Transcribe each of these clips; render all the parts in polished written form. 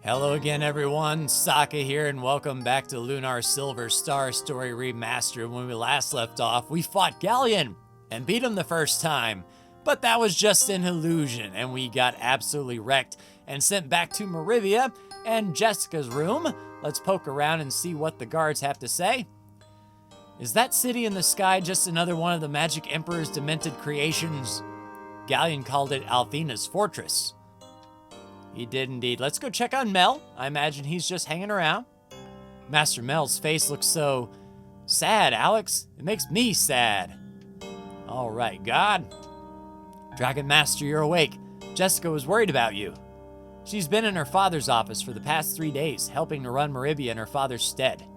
Hello again, everyone. Saka here, and welcome back to Lunar Silver Star Story Remastered. When we last left off, we fought Galleon and beat him the first time, but that was just an illusion, and we got absolutely wrecked and sent back to Motherboard and Jessica's room. Let's poke around and see what the guards have to say. Is that city in the sky just another one of the Magic Emperor's demented creations? Galleon called it Althena's fortress. He did indeed. Let's go check on Mel. I imagine he's just hanging around. Master Mel's face looks so sad, Alex. It makes me sad. All right, God. Dragon Master, you're awake. Jessica was worried about you. She's been in her father's office for the past 3 days, helping to run Motherboard in her father's stead.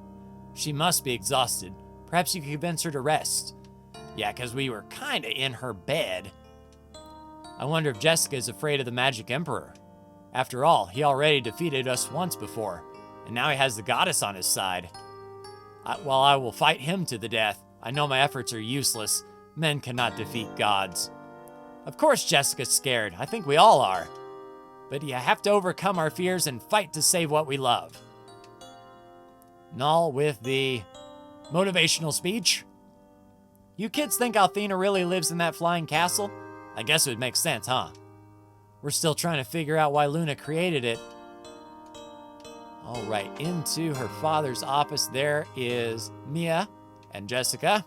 She must be exhausted. Perhaps you could convince her to rest. Yeah, because we were kind of in her bed. I wonder if Jessica is afraid of the Magic Emperor. After all, he already defeated us once before, and now he has the goddess on his side. While I will fight him to the death, I know my efforts are useless. Men cannot defeat gods. Of course Jessica's scared. I think we all are. But you have to overcome our fears and fight to save what we love. Null with the motivational speech. You kids think Althena really lives in that flying castle? I guess it would make sense, huh? We're still trying to figure out why Luna created it. All right, into her father's office, there is Mia and Jessica.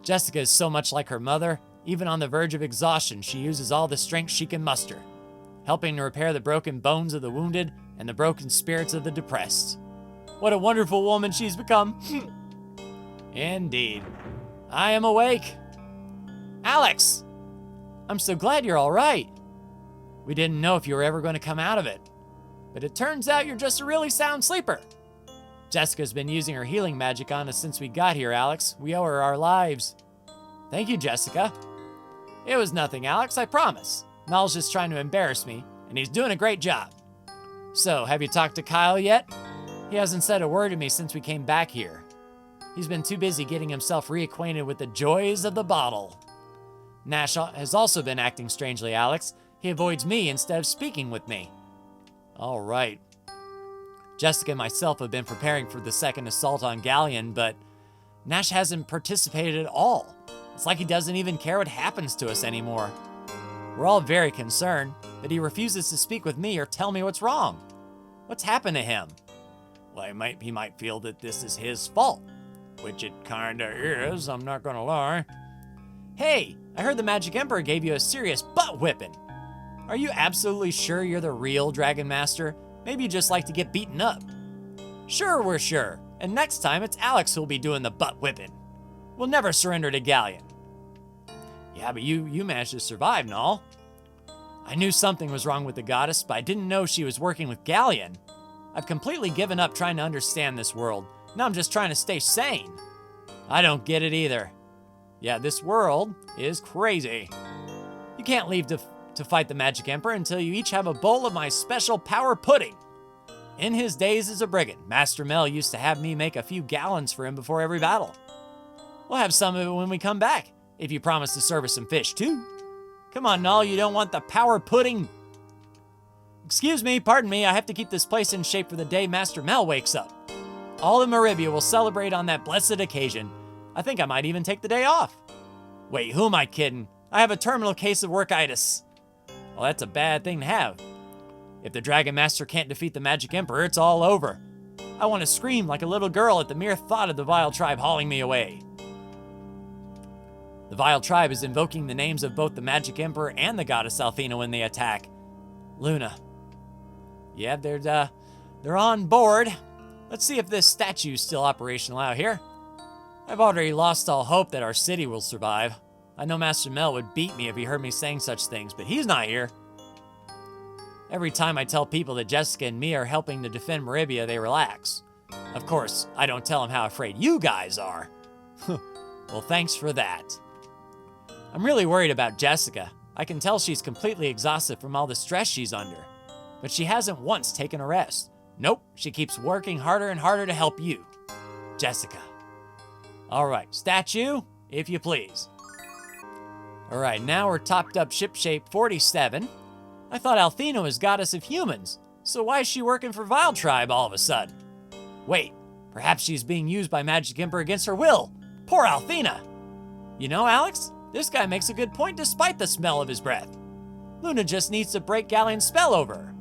Jessica is so much like her mother. Even on the verge of exhaustion, she uses all the strength she can muster, helping to repair the broken bones of the wounded and the broken spirits of the depressed. What a wonderful woman she's become. Indeed. I am awake. Alex! I'm so glad you're all right. We didn't know if you were ever going to come out of it, but it turns out you're just a really sound sleeper. Jessica's been using her healing magic on us since we got here, Alex. We owe her our lives. Thank you, Jessica. It was nothing, Alex, I promise. Mel's just trying to embarrass me, and he's doing a great job. So, have you talked to Kyle yet? He hasn't said a word to me since we came back here. He's been too busy getting himself reacquainted with the joys of the bottle. Nash has also been acting strangely, Alex. He avoids me instead of speaking with me. All right. Jessica and myself have been preparing for the second assault on Galleon, but Nash hasn't participated at all. It's like he doesn't even care what happens to us anymore. We're all very concerned, but he refuses to speak with me or tell me what's wrong. What's happened to him? Well, he might feel that this is his fault, which it kinda is, I'm not gonna lie. Hey, I heard the Magic Emperor gave you a serious butt whipping. Are you absolutely sure you're the real Dragon Master? Maybe you just like to get beaten up. Sure, we're sure. And next time, it's Alex who'll be doing the butt whipping. We'll never surrender to Galleon. Yeah, but you managed to survive, Null. I knew something was wrong with the goddess, but I didn't know she was working with Galleon. I've completely given up trying to understand this world. Now I'm just trying to stay sane. I don't get it either. Yeah, this world is crazy. You can't leave to fight the Magic Emperor until you each have a bowl of my special power pudding. In his days as a brigand, Master Mel used to have me make a few gallons for him before every battle. We'll have some of it when we come back, if you promise to serve us some fish too. Come on, Null, you don't want the power pudding? Excuse me, pardon me, I have to keep this place in shape for the day Master Mel wakes up. All of Motherboard will celebrate on that blessed occasion. I think I might even take the day off. Wait, who am I kidding? I have a terminal case of workitis. Well, that's a bad thing to have. If the Dragon Master can't defeat the Magic Emperor, it's all over. I want to scream like a little girl at the mere thought of the Vile Tribe hauling me away. The Vile Tribe is invoking the names of both the Magic Emperor and the goddess Althena when they attack. Luna. Yeah, they're on board. Let's see if this statue's still operational out here. I've already lost all hope that our city will survive. I know Master Mel would beat me if he heard me saying such things, but he's not here. Every time I tell people that Jessica and me are helping to defend Motherboard, they relax. Of course, I don't tell them how afraid you guys are. Well, thanks for that. I'm really worried about Jessica. I can tell she's completely exhausted from all the stress she's under. But she hasn't once taken a rest. Nope, she keeps working harder and harder to help you. Jessica. All right, statue, if you please. All right, now we're topped up shipshape 47. I thought Althena was goddess of humans. So why is she working for Vile Tribe all of a sudden? Wait, perhaps she's being used by Magic Emperor against her will. Poor Althena. You know, Alex, this guy makes a good point despite the smell of his breath. Luna just needs to break Galleon's spell over her.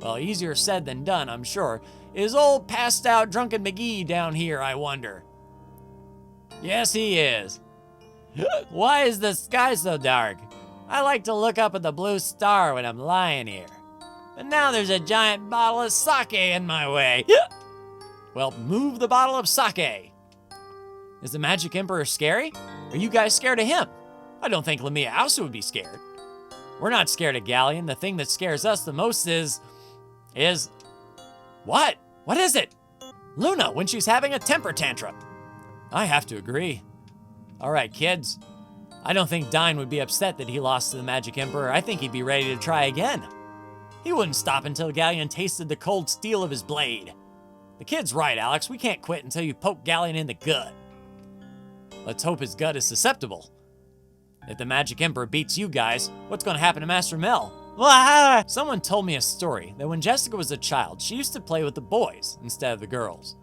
Well, easier said than done, I'm sure. Is old passed out drunken McGee down here, I wonder? Yes, he is. Why is the sky so dark? I like to look up at the blue star when I'm lying here. But now there's a giant bottle of sake in my way. Well, move the bottle of sake. Is the Magic Emperor scary? Are you guys scared of him? I don't think Lamia also would be scared. We're not scared of Galleon. The thing that scares us the most is... What? What is it? Luna, when she's having a temper tantrum. I have to agree. All right, kids. I don't think Dine would be upset that he lost to the Magic Emperor. I think he'd be ready to try again. He wouldn't stop until Galleon tasted the cold steel of his blade. The kid's right, Alex. We can't quit until you poke Galleon in the gut. Let's hope his gut is susceptible. If the Magic Emperor beats you guys, what's going to happen to Master Mel? Someone told me a story that when Jessica was a child, she used to play with the boys instead of the girls.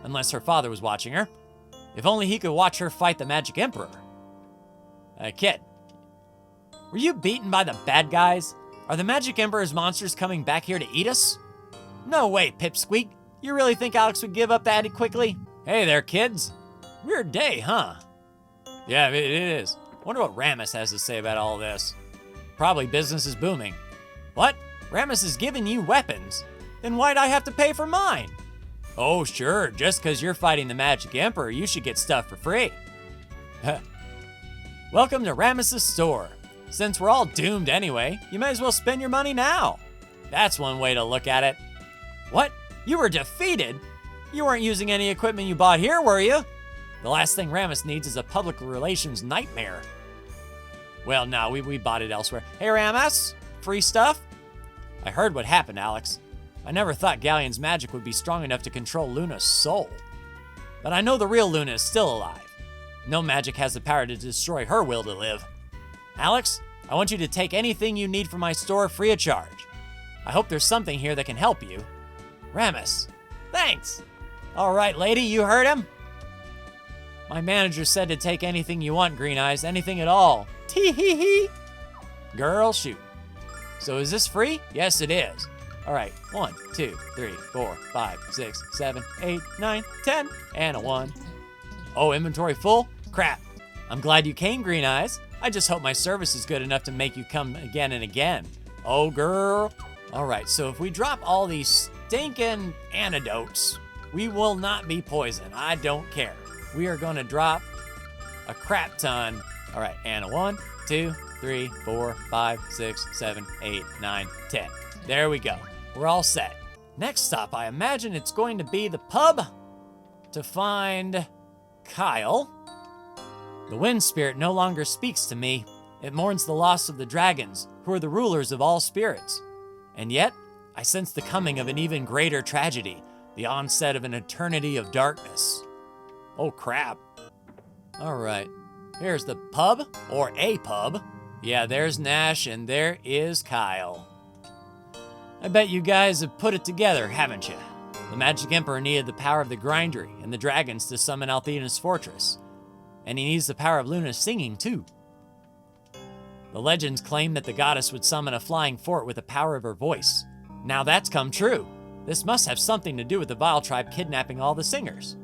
Unless her father was watching her. If only he could watch her fight the Magic Emperor. Kid, were you beaten by the bad guys? Are the Magic Emperor's monsters coming back here to eat us? No way, Pipsqueak. You really think Alex would give up that quickly? Hey there, kids. Weird day, huh? Yeah, it is. Wonder what Ramus has to say about all this. Probably business is booming. What? Ramus is giving you weapons? Then why'd I have to pay for mine? Oh, sure. Just because you're fighting the Magic Emperor, you should get stuff for free. Welcome to Ramus's store. Since we're all doomed anyway, you may as well spend your money now. That's one way to look at it. What? You were defeated? You weren't using any equipment you bought here, were you? The last thing Ramus needs is a public relations nightmare. Well, no, we bought it elsewhere. Hey, Ramus, free stuff? I heard what happened, Alex. I never thought Galleon's magic would be strong enough to control Luna's soul. But I know the real Luna is still alive. No magic has the power to destroy her will to live. Alex, I want you to take anything you need from my store free of charge. I hope there's something here that can help you. Ramus, thanks. All right, lady, you heard him? My manager said to take anything you want, Green Eyes, anything at all. Tee-hee-hee. Girl, shoot. So is this free? Yes, it is. All right, 1, 2, 3, 4, 5, 6, 7, 8, 9, 10, and a 1. Oh, inventory full? Crap. I'm glad you came, Green Eyes. I just hope my service is good enough to make you come again and again. Oh, girl. All right, so if we drop all these stinking antidotes, we will not be poisoned. I don't care. We are going to drop a crap ton. All right, and a 1, 2, 3, 4, 5, 6, 7, 8, 9, 10. There we go. We're all set. Next stop, I imagine it's going to be the pub to find Kyle. The wind spirit no longer speaks to me. It mourns the loss of the dragons, who are the rulers of all spirits. And yet, I sense the coming of an even greater tragedy, the onset of an eternity of darkness. Oh, crap. All right. Here's the pub, or a pub. Yeah, there's Nash, and there is Kyle. I bet you guys have put it together, haven't you? The Magic Emperor needed the power of the Grindery and the dragons to summon Althena's fortress. And he needs the power of Luna's singing, too. The legends claim that the goddess would summon a flying fort with the power of her voice. Now that's come true. This must have something to do with the Vile Tribe kidnapping all the singers.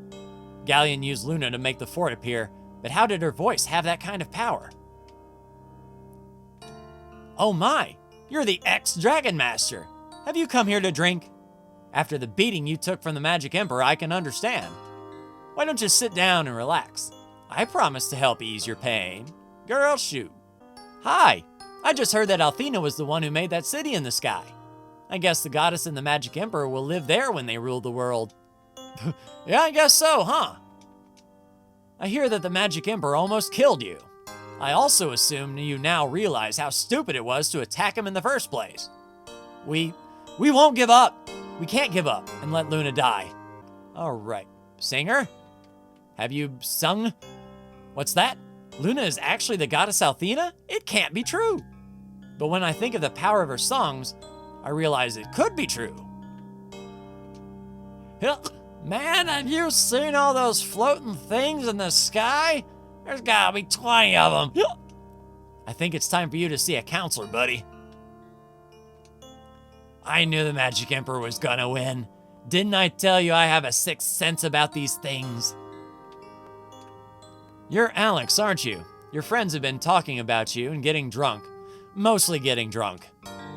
Galleon used Luna to make the fort appear, but how did her voice have that kind of power? Oh my, you're the ex-Dragon Master. Have you come here to drink? After the beating you took from the Magic Emperor, I can understand. Why don't you sit down and relax? I promise to help ease your pain. Girl, shoot. Hi, I just heard that Althena was the one who made that city in the sky. I guess the goddess and the Magic Emperor will live there when they rule the world. Yeah, I guess so, huh? I hear that the Magic Emperor almost killed you. I also assume you now realize how stupid it was to attack him in the first place. We won't give up. We can't give up and let Luna die. All right, singer? Have you sung? What's that? Luna is actually the goddess Althena? It can't be true. But when I think of the power of her songs, I realize it could be true. Man, have you seen all those floating things in the sky? There's gotta be 20 of them. I think it's time for you to see a counselor, buddy. I knew the Magic Emperor was gonna win. Didn't I tell you I have a sixth sense about these things? You're Alex, aren't you? Your friends have been talking about you and getting drunk. Mostly getting drunk.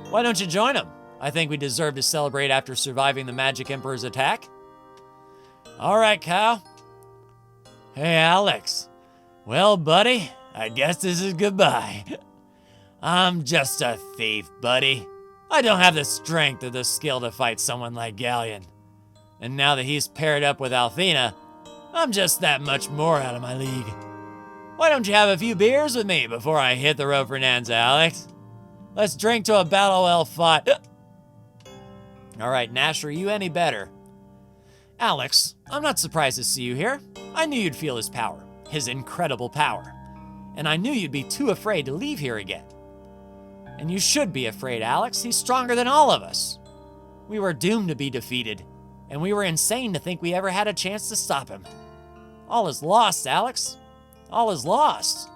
Why don't you join them? I think we deserve to celebrate after surviving the Magic Emperor's attack. All right, Kyle. Hey, Alex. Well, buddy, I guess this is goodbye. I'm just a thief, buddy. I don't have the strength or the skill to fight someone like Galleon. And now that he's paired up with Althena, I'm just that much more out of my league. Why don't you have a few beers with me before I hit the road for Nanza, Alex? Let's drink to a battle well fought. All right, Nash, are you any better? Alex, I'm not surprised to see you here. I knew you'd feel his power, his incredible power. And I knew you'd be too afraid to leave here again. And you should be afraid, Alex. He's stronger than all of us. We were doomed to be defeated, and we were insane to think we ever had a chance to stop him. All is lost, Alex. All is lost.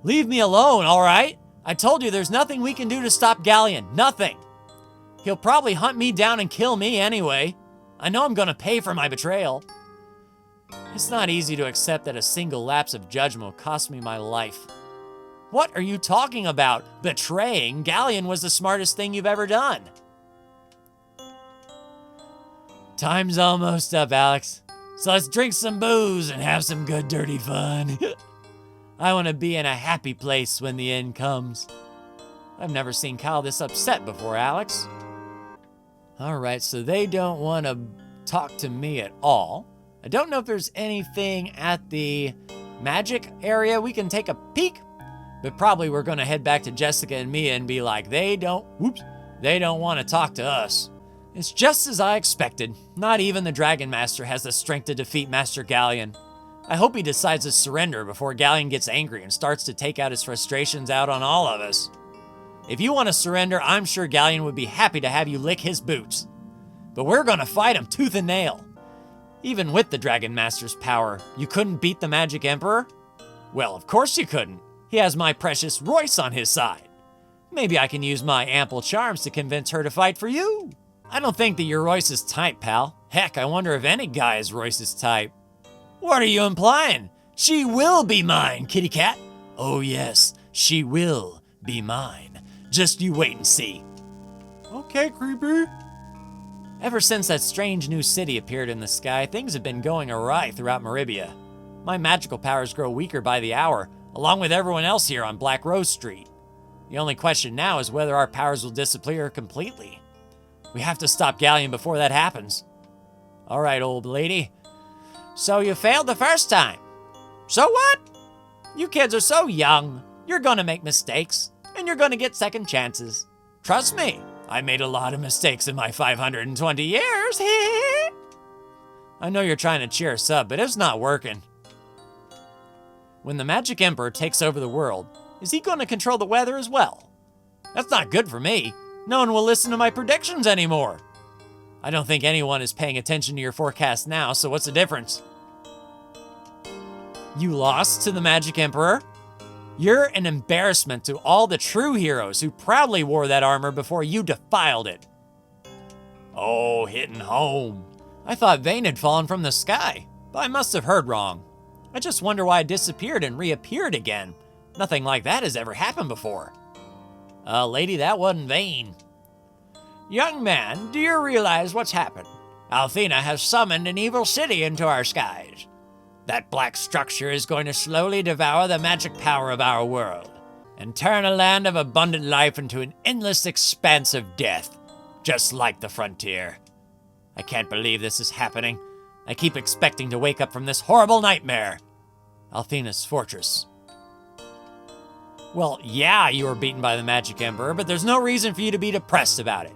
Leave me alone, all right? I told you there's nothing we can do to stop Galleon. Nothing. He'll probably hunt me down and kill me anyway. I know I'm gonna pay for my betrayal. It's not easy to accept that a single lapse of judgment will cost me my life. What are you talking about? Betraying Galleon was the smartest thing you've ever done. Time's almost up, Alex. So let's drink some booze and have some good dirty fun. I want to be in a happy place when the end comes. I've never seen Kyle this upset before, Alex. All right, so they don't want to talk to me at all. I don't know if there's anything at the magic area we can take a peek, but probably we're going to head back to Jessica and Mia and be like, they don't want to talk to us. It's just as I expected. Not even the Dragon Master has the strength to defeat Master Galleon. I hope he decides to surrender before Galleon gets angry and starts to take out his frustrations out on all of us. If you want to surrender, I'm sure Galleon would be happy to have you lick his boots. But we're going to fight him tooth and nail. Even with the Dragon Master's power, you couldn't beat the Magic Emperor? Well, of course you couldn't. He has my precious Royce on his side. Maybe I can use my ample charms to convince her to fight for you. I don't think that you're Royce's type, pal. Heck, I wonder if any guy is Royce's type. What are you implying? She will be mine, kitty cat. Oh yes, she will be mine. Just you wait and see. Okay, creepy. Ever since that strange new city appeared in the sky, things have been going awry throughout Meribia. My magical powers grow weaker by the hour, along with everyone else here on Black Rose Street. The only question now is whether our powers will disappear completely. We have to stop Galleon before that happens. All right, old lady. So you failed the first time. So what? You kids are so young. You're gonna make mistakes, and you're gonna get second chances. Trust me, I made a lot of mistakes in my 520 years. I know you're trying to cheer us up, but it's not working. When the Magic Emperor takes over the world, is he gonna control the weather as well? That's not good for me. No one will listen to my predictions anymore. I don't think anyone is paying attention to your forecast now, so what's the difference? You lost to the Magic Emperor? You're an embarrassment to all the true heroes who proudly wore that armor before you defiled it. Oh, hitting home. I thought Vane had fallen from the sky, but I must have heard wrong. I just wonder why it disappeared and reappeared again. Nothing like that has ever happened before. Lady, that wasn't Vane. Young man, do you realize what's happened? Althena has summoned an evil city into our skies. That black structure is going to slowly devour the magic power of our world and turn a land of abundant life into an endless expanse of death, just like the frontier. I can't believe this is happening. I keep expecting to wake up from this horrible nightmare. Althena's fortress. Well, yeah, you were beaten by the Magic Emperor, but there's no reason for you to be depressed about it.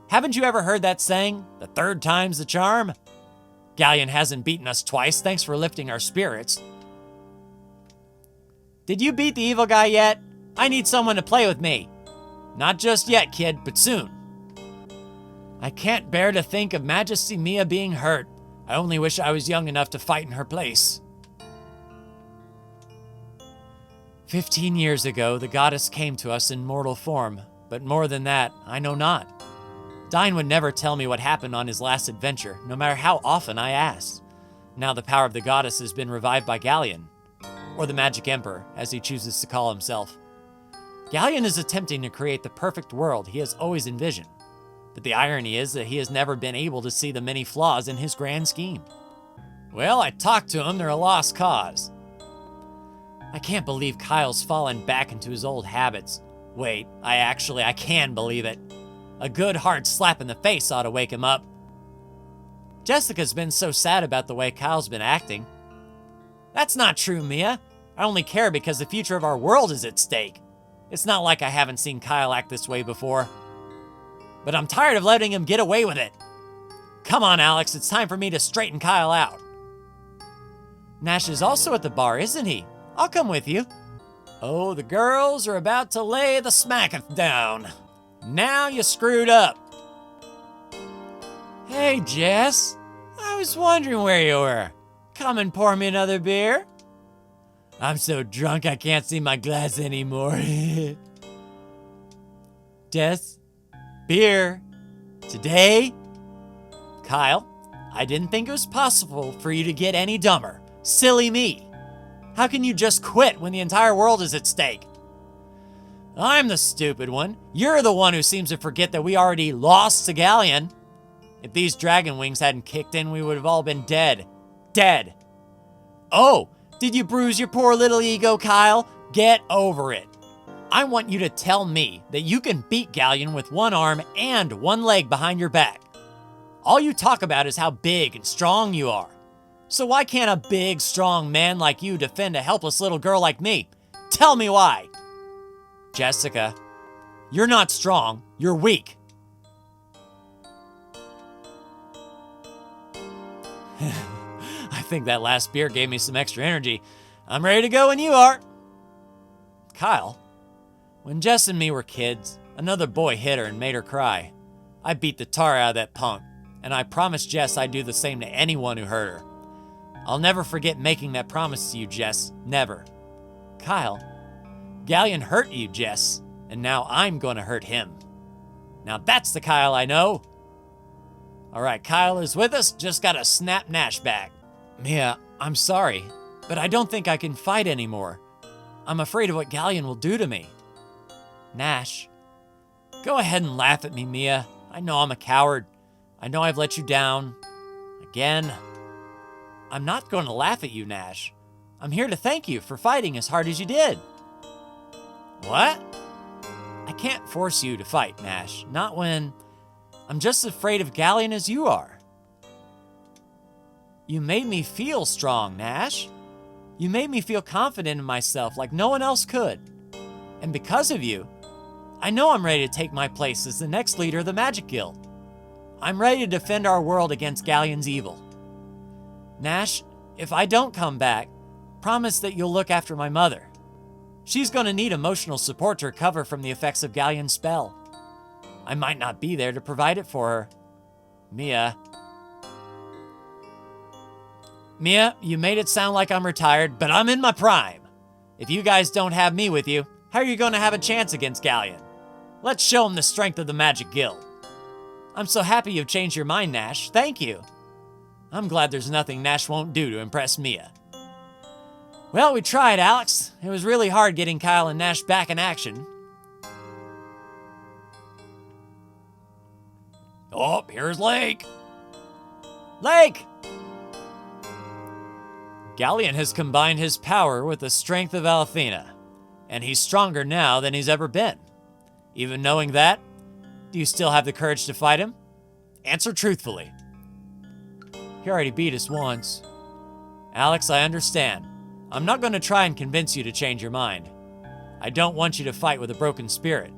Haven't you ever heard that saying, the third time's the charm? Galleon hasn't beaten us twice, thanks for lifting our spirits. Did you beat the evil guy yet? I need someone to play with me. Not just yet, kid, but soon. I can't bear to think of Majesty Mia being hurt. I only wish I was young enough to fight in her place. 15 years ago, the goddess came to us in mortal form, but more than that, I know not. Dine would never tell me what happened on his last adventure, no matter how often I asked. Now the power of the goddess has been revived by Galleon, or the Magic Emperor, as he chooses to call himself. Galleon is attempting to create the perfect world he has always envisioned, but the irony is that he has never been able to see the many flaws in his grand scheme. Well, I talked to him, they're a lost cause. I can't believe Kyle's fallen back into his old habits. Wait, I can believe it. A good hard slap in the face ought to wake him up. Jessica's been so sad about the way Kyle's been acting. That's not true, Mia. I only care because the future of our world is at stake. It's not like I haven't seen Kyle act this way before. But I'm tired of letting him get away with it. Come on, Alex, it's time for me to straighten Kyle out. Nash is also at the bar, isn't he? I'll come with you. Oh, the girls are about to lay the smacketh down. Now you screwed up. Hey, Jess. I was wondering where you were. Come and pour me another beer. I'm so drunk I can't see my glass anymore. Jess, beer. Today? Kyle, I didn't think it was possible for you to get any dumber. Silly me. How can you just quit when the entire world is at stake? I'm the stupid one. You're the one who seems to forget that we already lost to Galleon. If these dragon wings hadn't kicked in, we would have all been dead. Dead. Oh, did you bruise your poor little ego, Kyle? Get over it. I want you to tell me that you can beat Galleon with one arm and one leg behind your back. All you talk about is how big and strong you are. So why can't a big, strong man like you defend a helpless little girl like me? Tell me why. Jessica, you're not strong, you're weak. I think that last beer gave me some extra energy. I'm ready to go when you are. Kyle, when Jess and me were kids, another boy hit her and made her cry. I beat the tar out of that punk, and I promised Jess I'd do the same to anyone who hurt her. I'll never forget making that promise to you, Jess. Never. Kyle, Galleon hurt you, Jess, and now I'm gonna hurt him. Now that's the Kyle I know. All right, Kyle is with us, just gotta snap Nash back. Mia, I'm sorry, but I don't think I can fight anymore. I'm afraid of what Galleon will do to me. Nash, go ahead and laugh at me, Mia. I know I'm a coward. I know I've let you down. Again. I'm not going to laugh at you, Nash. I'm here to thank you for fighting as hard as you did. What? I can't force you to fight, Nash. Not when I'm just as afraid of Galleon as you are. You made me feel strong, Nash. You made me feel confident in myself like no one else could. And because of you, I know I'm ready to take my place as the next leader of the Magic Guild. I'm ready to defend our world against Galleon's evil. Nash, if I don't come back, promise that you'll look after my mother. She's going to need emotional support to recover from the effects of Galleon's spell. I might not be there to provide it for her. Mia. Mia, you made it sound like I'm retired, but I'm in my prime. If you guys don't have me with you, how are you going to have a chance against Galleon? Let's show him the strength of the Magic Guild. I'm so happy you've changed your mind, Nash. Thank you. I'm glad there's nothing Nash won't do to impress Mia. Well, we tried, Alex. It was really hard getting Kyle and Nash back in action. Oh, here's Lake. Lake! Galleon has combined his power with the strength of Althena, and he's stronger now than he's ever been. Even knowing that, do you still have the courage to fight him? Answer truthfully. He already beat us once. Alex, I understand. I'm not going to try and convince you to change your mind. I don't want you to fight with a broken spirit.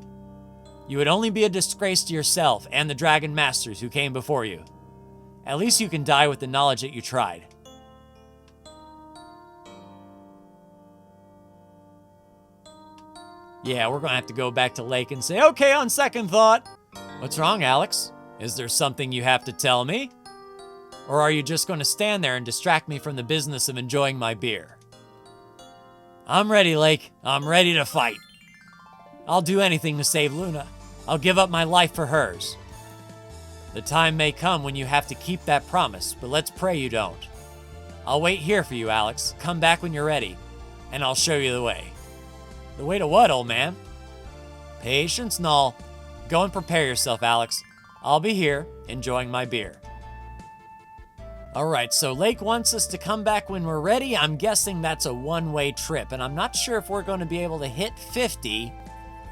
You would only be a disgrace to yourself and the Dragon Masters who came before you. At least you can die with the knowledge that you tried. Yeah, we're going to have to go back to Lake and say, okay, on second thought. What's wrong, Alex? Is there something you have to tell me? Or are you just going to stand there and distract me from the business of enjoying my beer? I'm ready, Lake. I'm ready to fight. I'll do anything to save Luna. I'll give up my life for hers. The time may come when you have to keep that promise, but let's pray you don't. I'll wait here for you, Alex. Come back when you're ready, and I'll show you the way. The way to what, old man? Patience, Null. Go and prepare yourself, Alex. I'll be here, enjoying my beer. Alright, so Lake wants us to come back when we're ready. I'm guessing that's a one-way trip, and I'm not sure if we're going to be able to hit 50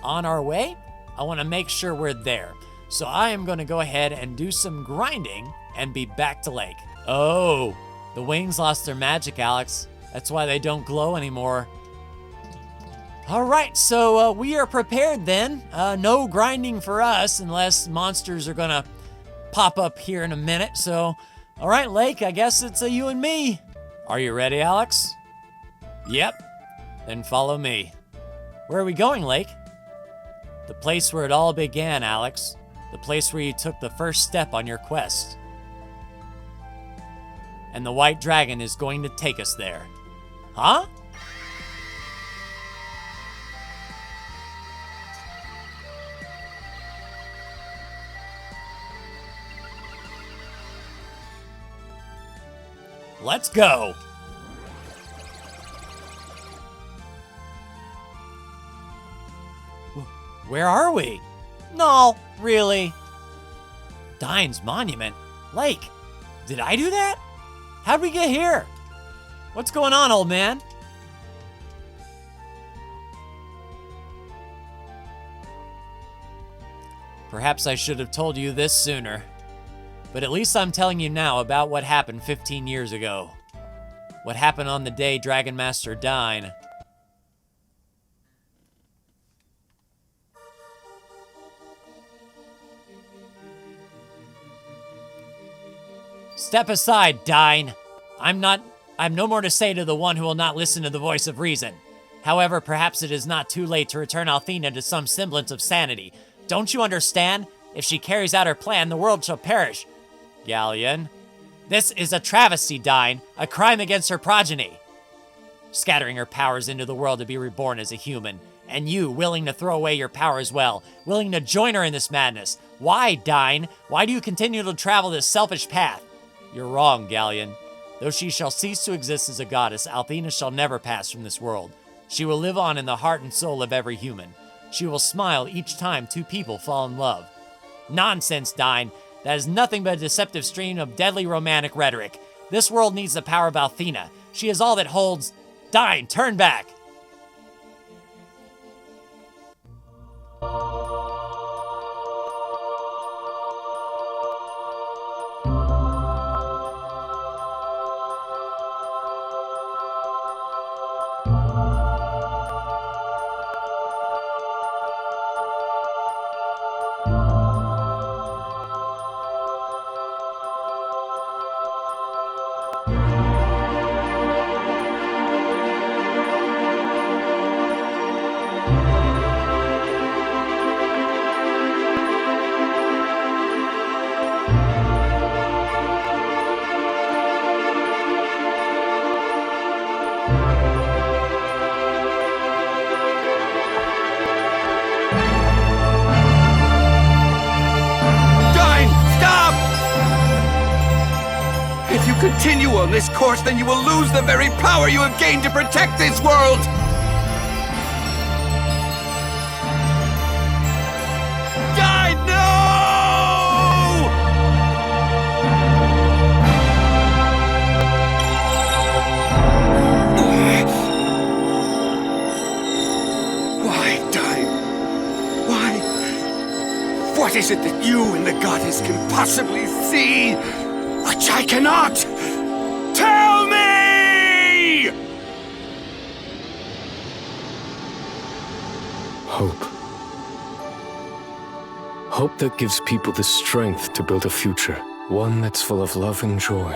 on our way. I want to make sure we're there. So I am going to go ahead and do some grinding and be back to Lake. Oh, the wings lost their magic, Alex. That's why they don't glow anymore. All right, so we are prepared then. No grinding for us unless monsters are going to pop up here in a minute. So, all right, Lake, I guess it's you and me. Are you ready, Alex? Yep. Then follow me. Where are we going, Lake? The place where it all began, Alex. The place where you took the first step on your quest. And the white dragon is going to take us there. Huh? Let's go. Where are we? No, really? Dine's monument? Lake, did I do that? How'd we get here? What's going on, old man? Perhaps I should have told you this sooner. But at least I'm telling you now about what happened 15 years ago. What happened on the day Dragon Master Dine. Step aside, Dine. I've no more to say to the one who will not listen to the voice of reason. However, perhaps it is not too late to return Althena to some semblance of sanity. Don't you understand? If she carries out her plan, the world shall perish. Galleon. This is a travesty, Dine, a crime against her progeny. Scattering her powers into the world to be reborn as a human. And you, willing to throw away your power as well, willing to join her in this madness. Why, Dine? Why do you continue to travel this selfish path? You're wrong, Galleon. Though she shall cease to exist as a goddess, Althena shall never pass from this world. She will live on in the heart and soul of every human. She will smile each time two people fall in love. Nonsense, Dine. That is nothing but a deceptive stream of deadly romantic rhetoric. This world needs the power of Althena. She is all that holds... Dine, turn back! Continue on this course, then you will lose the very power you have gained to protect this world! Die, no! Why, Die? Why? What is it that you and the goddess can possibly see, which I cannot? Tell me! Hope. Hope that gives people the strength to build a future, one that's full of love and joy.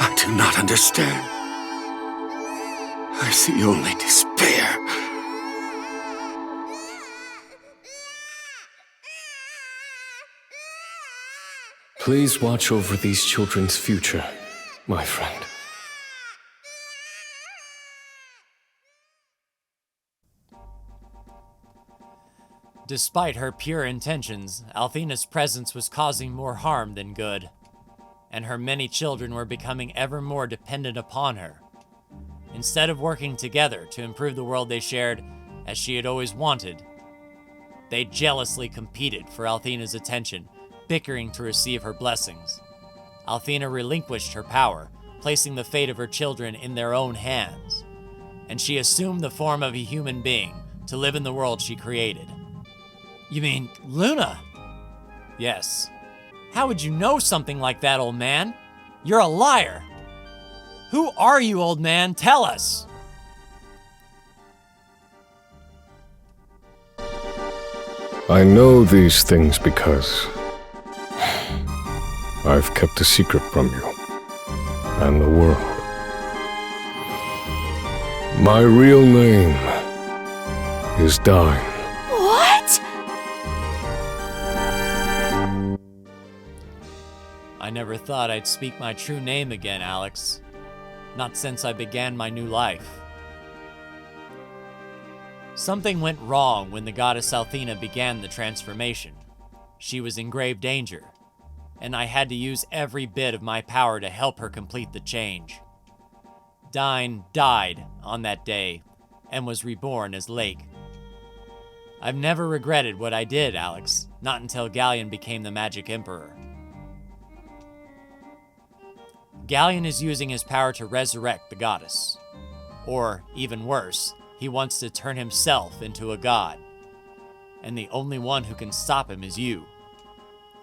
I do not understand. I see only despair. Please watch over these children's future, my friend. Despite her pure intentions, Althena's presence was causing more harm than good, and her many children were becoming ever more dependent upon her. Instead of working together to improve the world they shared, as she had always wanted, they jealously competed for Althena's attention, bickering to receive her blessings. Althena relinquished her power, placing the fate of her children in their own hands, and she assumed the form of a human being to live in the world she created. You mean Luna? Yes. How would you know something like that, old man? You're a liar. Who are you, old man? Tell us. I know these things because I've kept a secret from you and the world. My real name is Dine. What? I never thought I'd speak my true name again, Alex. Not since I began my new life. Something went wrong when the goddess Althena began the transformation. She was in grave danger, and I had to use every bit of my power to help her complete the change. Dine died on that day and was reborn as Lake. I've never regretted what I did, Alex, not until Galleon became the Magic Emperor. Galleon is using his power to resurrect the goddess. Or, even worse, he wants to turn himself into a god. And the only one who can stop him is you.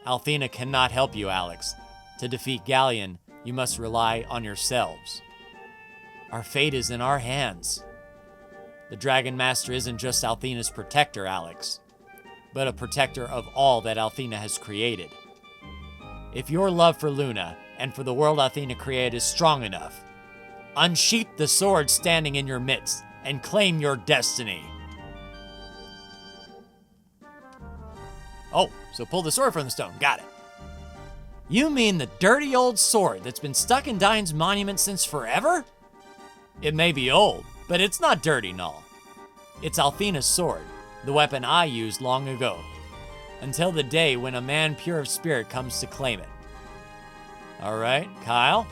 Althena cannot help you, Alex. To defeat Galleon, you must rely on yourselves. Our fate is in our hands. The Dragon Master isn't just Althena's protector, Alex, but a protector of all that Althena has created. If your love for Luna and for the world Althena created is strong enough, unsheath the sword standing in your midst and claim your destiny. Oh, so pull the sword from the stone. Got it. You mean the dirty old sword that's been stuck in Dine's monument since forever? It may be old, but it's not dirty, Null. It's Althena's sword, the weapon I used long ago, until the day when a man pure of spirit comes to claim it. All right, Kyle?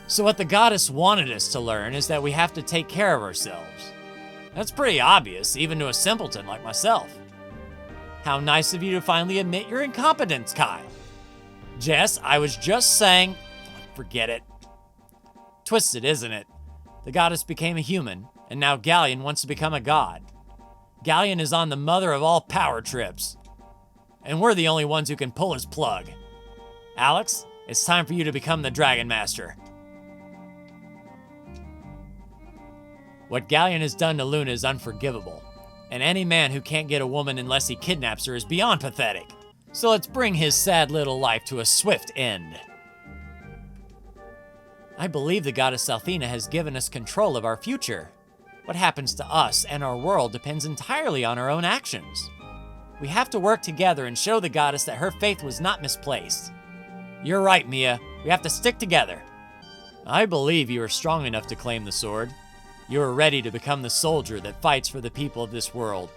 So what the goddess wanted us to learn is that we have to take care of ourselves. That's pretty obvious, even to a simpleton like myself. How nice of you to finally admit your incompetence, Kyle. Jess, I was just saying... Forget it. Twisted, isn't it? The goddess became a human, and now Galleon wants to become a god. Galleon is on the mother of all power trips. And we're the only ones who can pull his plug. Alex, it's time for you to become the Dragon Master. What Galleon has done to Luna is unforgivable, and any man who can't get a woman unless he kidnaps her is beyond pathetic. So let's bring his sad little life to a swift end. I believe the goddess Althena has given us control of our future. What happens to us and our world depends entirely on our own actions. We have to work together and show the goddess that her faith was not misplaced. You're right, Mia. We have to stick together. I believe you are strong enough to claim the sword. You are ready to become the soldier that fights for the people of this world.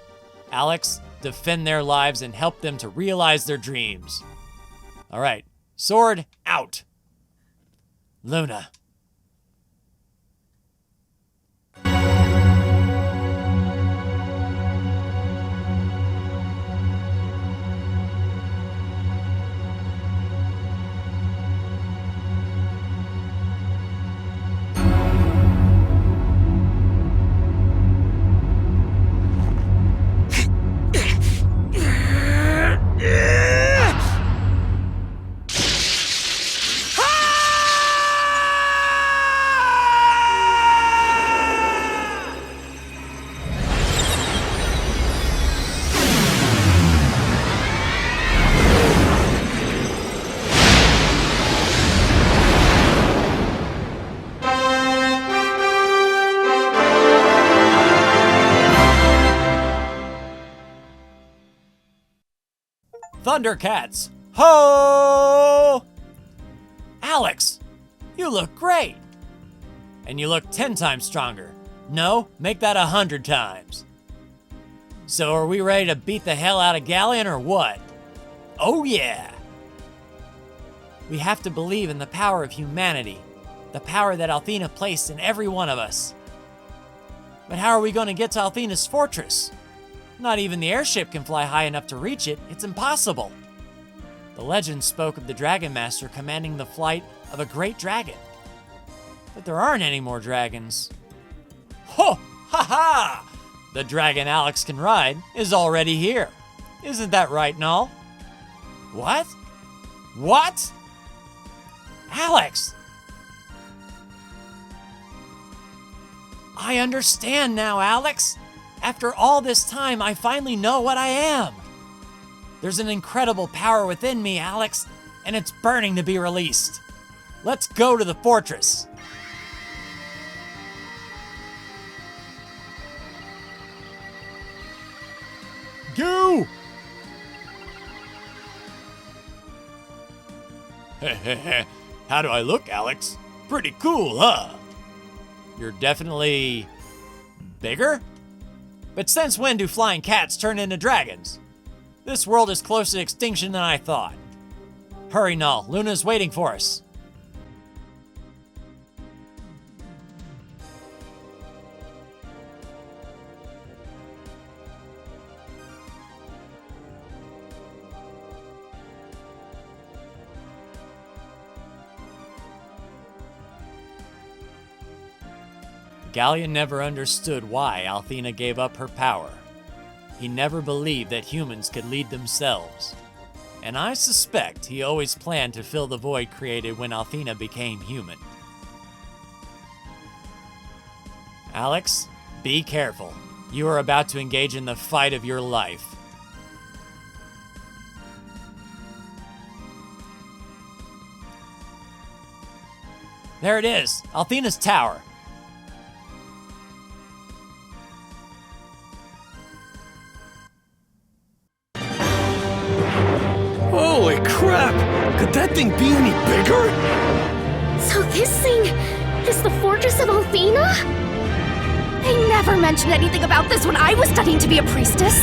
Alex, defend their lives and help them to realize their dreams. All right, sword out. Luna. Thundercats! Ho! Alex, you look great. And you look 10 times stronger. No, make that 100 times. So are we ready to beat the hell out of Galleon or what? Oh yeah! We have to believe in the power of humanity, the power that Althena placed in every one of us. But how are we going to get to Althena's fortress? Not even the airship can fly high enough to reach it. It's impossible. The legend spoke of the Dragon Master commanding the flight of a great dragon. But there aren't any more dragons. Ho! Ha ha! The dragon Alex can ride is already here. Isn't that right, Null? What? What? Alex! I understand now, Alex. After all this time, I finally know what I am. There's an incredible power within me, Alex, and it's burning to be released. Let's go to the fortress. Go! How do I look, Alex? Pretty cool, huh? You're definitely bigger? But since when do flying cats turn into dragons? This world is closer to extinction than I thought. Hurry, Null. Luna's waiting for us. Galleon never understood why Althena gave up her power. He never believed that humans could lead themselves. And I suspect he always planned to fill the void created when Althena became human. Alex, be careful. You are about to engage in the fight of your life. There it is, Althena's tower. Holy crap! Could that thing be any bigger? So this thing is the Fortress of Althena? They never mentioned anything about this when I was studying to be a priestess.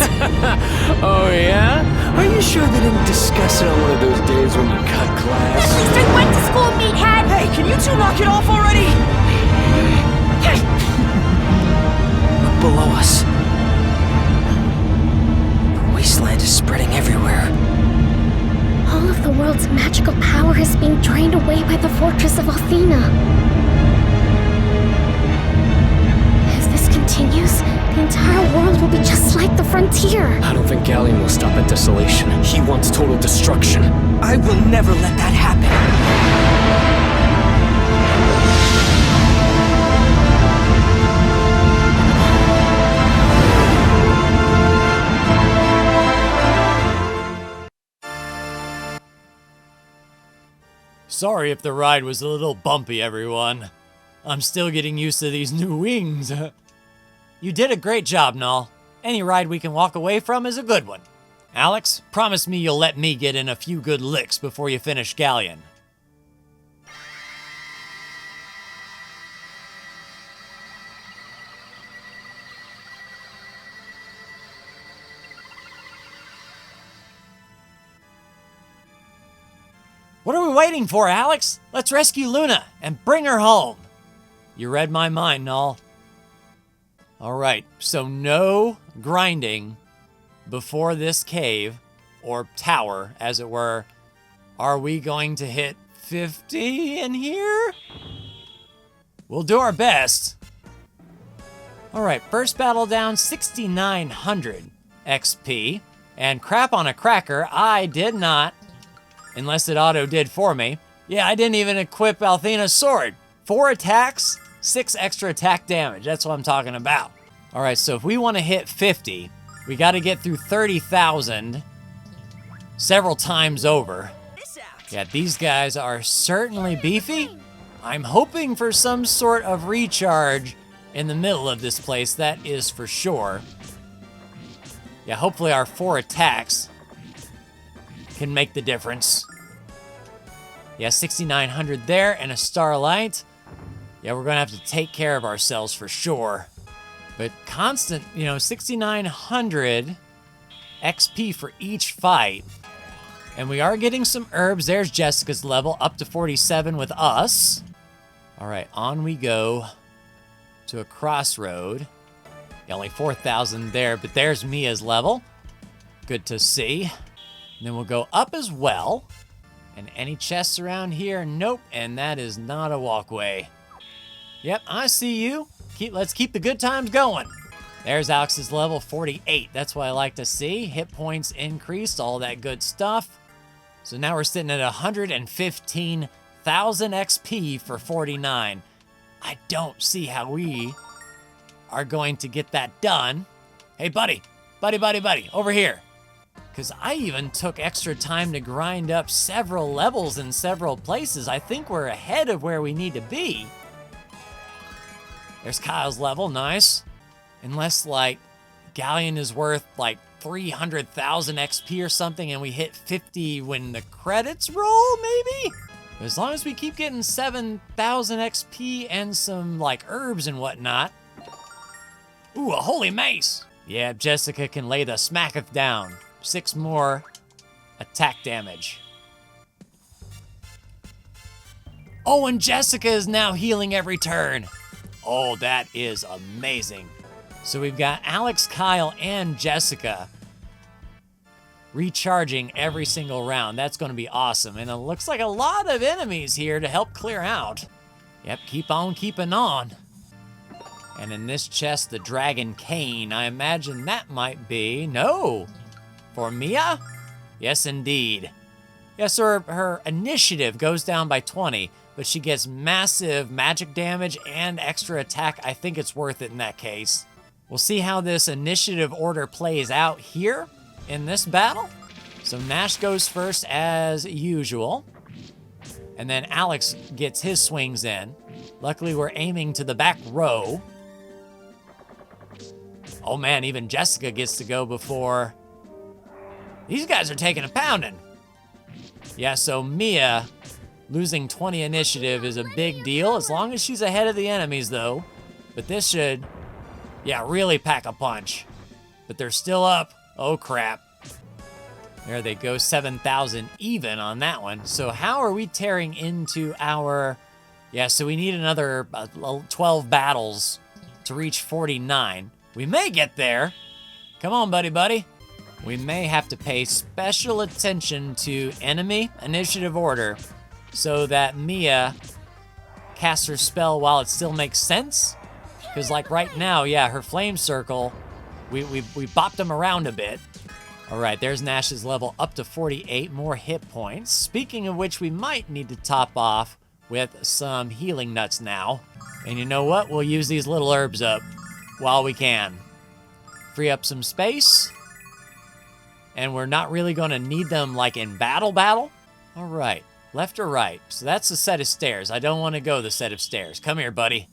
Oh yeah? Are you sure they didn't discuss it on one of those days when you cut class? At least I went to school, meathead! Hey, can you two knock it off already? Look below us. The wasteland is spreading everywhere. All of the world's magical power is being drained away by the Fortress of Althena. If this continues, the entire world will be just like the frontier. I don't think Galleon will stop at desolation. He wants total destruction. I will never let that happen. Sorry if the ride was a little bumpy, everyone. I'm still getting used to these new wings. You did a great job, Null. Any ride we can walk away from is a good one. Alex, promise me you'll let me get in a few good licks before you finish Galleon. What are we waiting for, Alex? Let's rescue Luna and bring her home. You read my mind, Null. All right, so no grinding before this cave, or tower, as it were. Are we going to hit 50 in here? We'll do our best. All right, first battle down, 6,900 XP. And crap on a cracker, I did not. Unless it auto did for me. Yeah, I didn't even equip Althena's sword. 4 attacks, 6 extra attack damage. That's what I'm talking about. All right, so if we want to hit 50, we got to get through 30,000 several times over. Yeah, these guys are certainly beefy. I'm hoping for some sort of recharge in the middle of this place, that is for sure. Yeah, hopefully our 4 attacks can make the difference. Yeah, 6,900 there and a starlight. Yeah, we're gonna have to take care of ourselves for sure. But constant, 6,900 XP for each fight. And we are getting some herbs. There's Jessica's level, up to 47 with us. All right, on we go to a crossroad. Yeah, only 4,000 there, but there's Mia's level. Good to see. And then we'll go up as well. And any chests around here? Nope, and that is not a walkway. Yep, I see you. Let's keep the good times going. There's Alex's level, 48. That's what I like to see. Hit points increased, all that good stuff. So now we're sitting at 115,000 XP for 49. I don't see how we are going to get that done. Hey, buddy, over here. Because I even took extra time to grind up several levels in several places. I think we're ahead of where we need to be. There's Kyle's level, nice. Unless, like, Galleon is worth, like, 300,000 XP or something and we hit 50 when the credits roll, maybe? But as long as we keep getting 7,000 XP and some, like, herbs and whatnot. Ooh, a holy mace! Yeah, Jessica can lay the smacketh down. 6 more attack damage. Oh, and Jessica is now healing every turn. Oh, that is amazing. So we've got Alex, Kyle, and Jessica recharging every single round. That's going to be awesome. And it looks like a lot of enemies here to help clear out. Yep, keep on keeping on. And in this chest, the Dragon Cane. I imagine that might be... No! For Mia? Yes, indeed. Yes, her initiative goes down by 20, but she gets massive magic damage and extra attack. I think it's worth it in that case. We'll see how this initiative order plays out here in this battle. So Nash goes first as usual. And then Alex gets his swings in. Luckily, we're aiming to the back row. Oh man, even Jessica gets to go before... These guys are taking a pounding. Yeah, so Mia losing 20 initiative is a big deal, as long as she's ahead of the enemies, though. But this should, yeah, really pack a punch. But they're still up. Oh, crap. There they go, 7,000 even on that one. So how are we tearing into our... Yeah, so we need another 12 battles to reach 49. We may get there. Come on, buddy. We may have to pay special attention to enemy initiative order so that Mia casts her spell while it still makes sense. Because like right now, yeah, her flame circle, we bopped them around a bit. All right, there's Nash's level up to 48, more hit points. Speaking of which, we might need to top off with some healing nuts now. And you know what? We'll use these little herbs up while we can. Free up some space. And we're not really going to need them like in battle. All right, left or right? So that's the set of stairs. I don't want to go the set of stairs. Come here, buddy.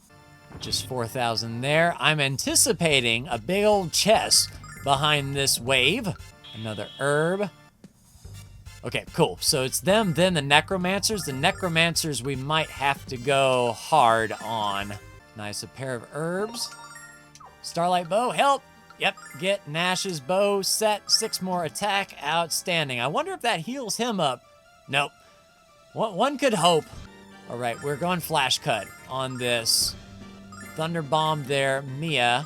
Just 4,000 there. I'm anticipating a big old chest behind this wave. Another herb. Okay, cool. So it's them, then the necromancers. The necromancers we might have to go hard on. Nice, a pair of herbs. Starlight bow, help. Yep, get Nash's bow set. 6 more attack. Outstanding. I wonder if that heals him up. Nope. One could hope. All right, we're going flash cut on this. Thunder bomb there, Mia.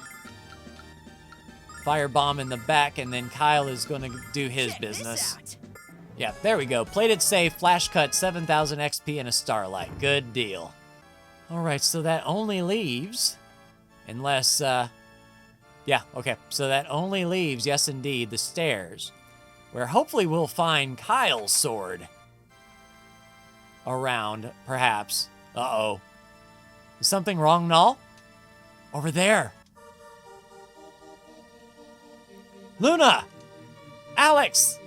Firebomb in the back, and then Kyle is going to do his business. Yeah, there we go. Played it safe. Flash cut, 7,000 XP and a starlight. Good deal. All right, so that only leaves, unless... Yeah, okay, so that only leaves, yes indeed, the stairs, where hopefully we'll find Kyle's sword around, perhaps. Uh-oh. Is something wrong, Null? Over there. Luna! Alex!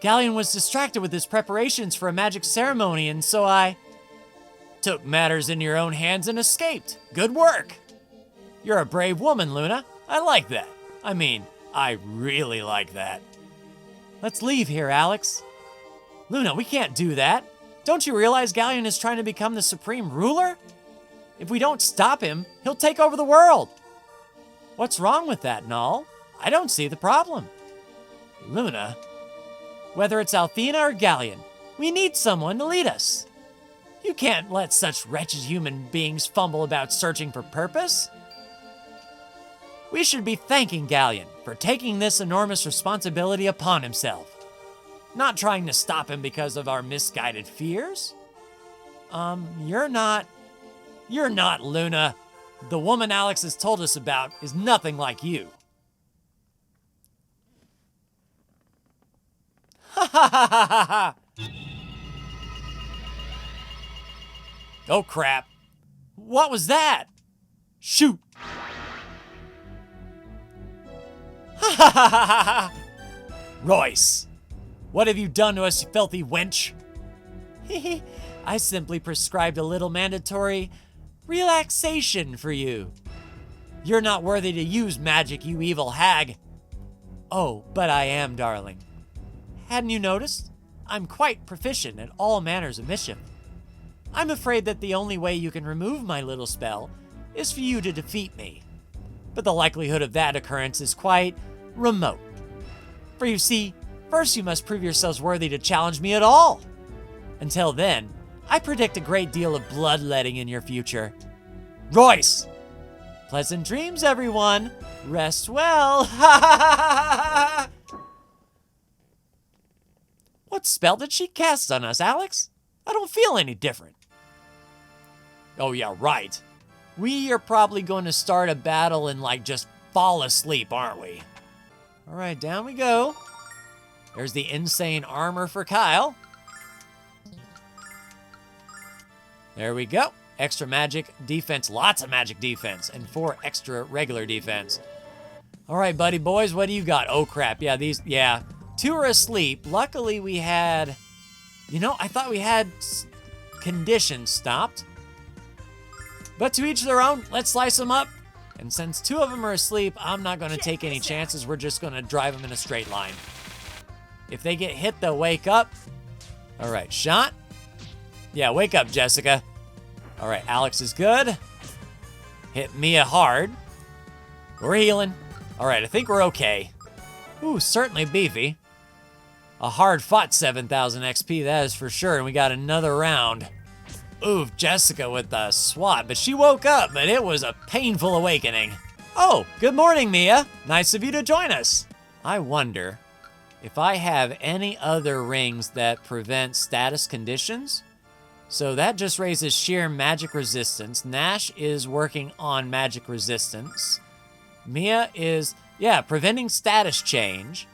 Galleon was distracted with his preparations for a magic ceremony, and so I took matters in your own hands and escaped. Good work! You're a brave woman, Luna. I like that. I mean, I really like that. Let's leave here, Alex. Luna, we can't do that. Don't you realize Galleon is trying to become the supreme ruler? If we don't stop him, he'll take over the world. What's wrong with that, Null? I don't see the problem. Luna, whether it's Althena or Galleon, we need someone to lead us. You can't let such wretched human beings fumble about searching for purpose. We should be thanking Galleon for taking this enormous responsibility upon himself, not trying to stop him because of our misguided fears. You're not, Luna. The woman Alex has told us about is nothing like you. Ha ha ha ha ha ha! Oh crap. What was that? Shoot. Ha ha ha ha ha! Royce, what have you done to us, you filthy wench? I simply prescribed a little mandatory relaxation for you. You're not worthy to use magic, you evil hag. Oh, but I am, darling. Hadn't you noticed? I'm quite proficient at all manners of mischief. I'm afraid that the only way you can remove my little spell is for you to defeat me. But the likelihood of that occurrence is quite remote. For you see, first you must prove yourselves worthy to challenge me at all. Until then, I predict a great deal of bloodletting in your future. Royce! Pleasant dreams, everyone! Rest well! What spell did she cast on us, Alex? I don't feel any different. Oh yeah, right. We are probably going to start a battle and just fall asleep, aren't we? All right, down we go. There's the insane armor for Kyle. There we go. Extra magic defense, lots of magic defense, and 4 extra regular defense. All right, buddy boys, what do you got? Oh crap, yeah, 2 are asleep. Luckily we had, I thought we had conditions stopped. But to each their own, let's slice them up. And since 2 of them are asleep, I'm not gonna take any chances. We're just gonna drive them in a straight line. If they get hit, they'll wake up. All right, shot. Yeah, wake up, Jessica. All right, Alex is good. Hit Mia hard. We're healing. All right, I think we're okay. Ooh, certainly beefy. A hard-fought 7,000 XP, that is for sure, and we got another round. Ooh, Jessica with the swat, but she woke up, but it was a painful awakening. Oh, good morning, Mia. Nice of you to join us. I wonder if I have any other rings that prevent status conditions. So that just raises sheer magic resistance. Nash is working on magic resistance. Mia is, preventing status change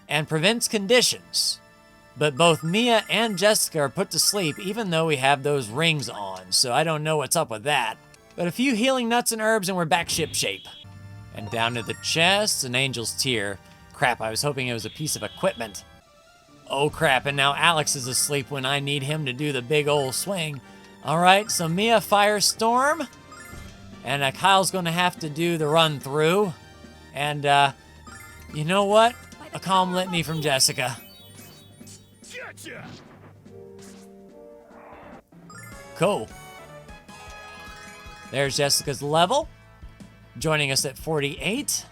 and prevents conditions. But both Mia and Jessica are put to sleep even though we have those rings on, so I don't know what's up with that. But a few healing nuts and herbs and we're back shipshape. And down to the chest, an angel's tear. Crap, I was hoping it was a piece of equipment. Oh crap, and now Alex is asleep when I need him to do the big old swing. All right, so Mia Firestorm. And Kyle's gonna have to do the run through. And you know what? A calm litany from Jessica. Gotcha! Cool. There's Jessica's level. Joining us at 48.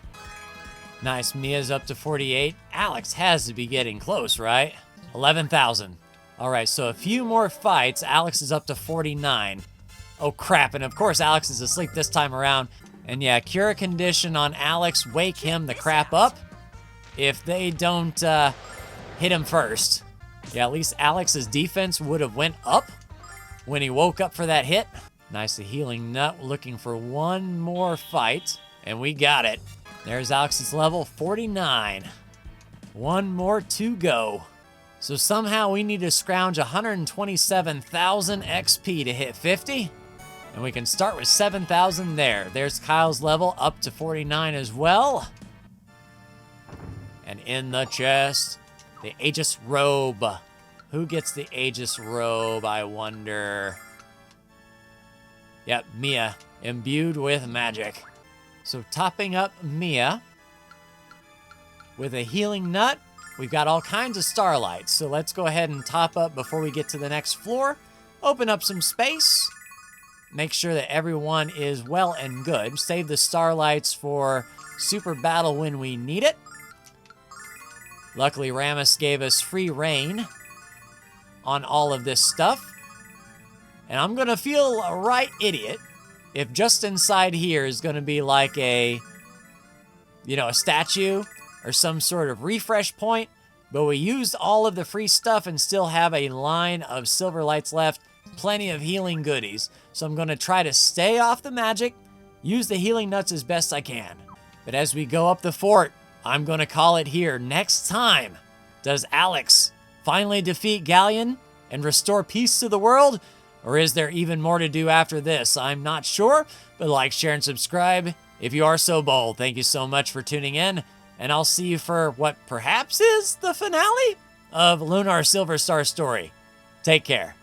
Nice, Mia's up to 48. Alex has to be getting close, right? 11,000. All right, so a few more fights. Alex is up to 49. Oh crap, and of course Alex is asleep this time around. And yeah, cure a condition on Alex, wake him the crap up if they don't hit him first. Yeah, at least Alex's defense would have went up when he woke up for that hit. Nice, the healing nut, looking for one more fight, and we got it. There's Alex's level, 49. One more to go. So somehow we need to scrounge 127,000 XP to hit 50. And we can start with 7,000 there. There's Kyle's level, up to 49 as well. And in the chest, the Aegis robe. Who gets the Aegis robe, I wonder? Yep, Mia, imbued with magic. So topping up Mia with a healing nut, we've got all kinds of starlights. So let's go ahead and top up before we get to the next floor. Open up some space. Make sure that everyone is well and good. Save the starlights for super battle when we need it. Luckily, Ramus gave us free reign on all of this stuff. And I'm going to feel a right idiot if just inside here is going to be like a statue or some sort of refresh point. But we used all of the free stuff and still have a line of silver lights left. Plenty of healing goodies. So I'm going to try to stay off the magic, use the healing nuts as best I can. But as we go up the fort, I'm going to call it here. Next time, does Alex finally defeat Galleon and restore peace to the world? Or is there even more to do after this? I'm not sure, but like, share, and subscribe if you are so bold. Thank you so much for tuning in, and I'll see you for what perhaps is the finale of Lunar Silver Star Story. Take care.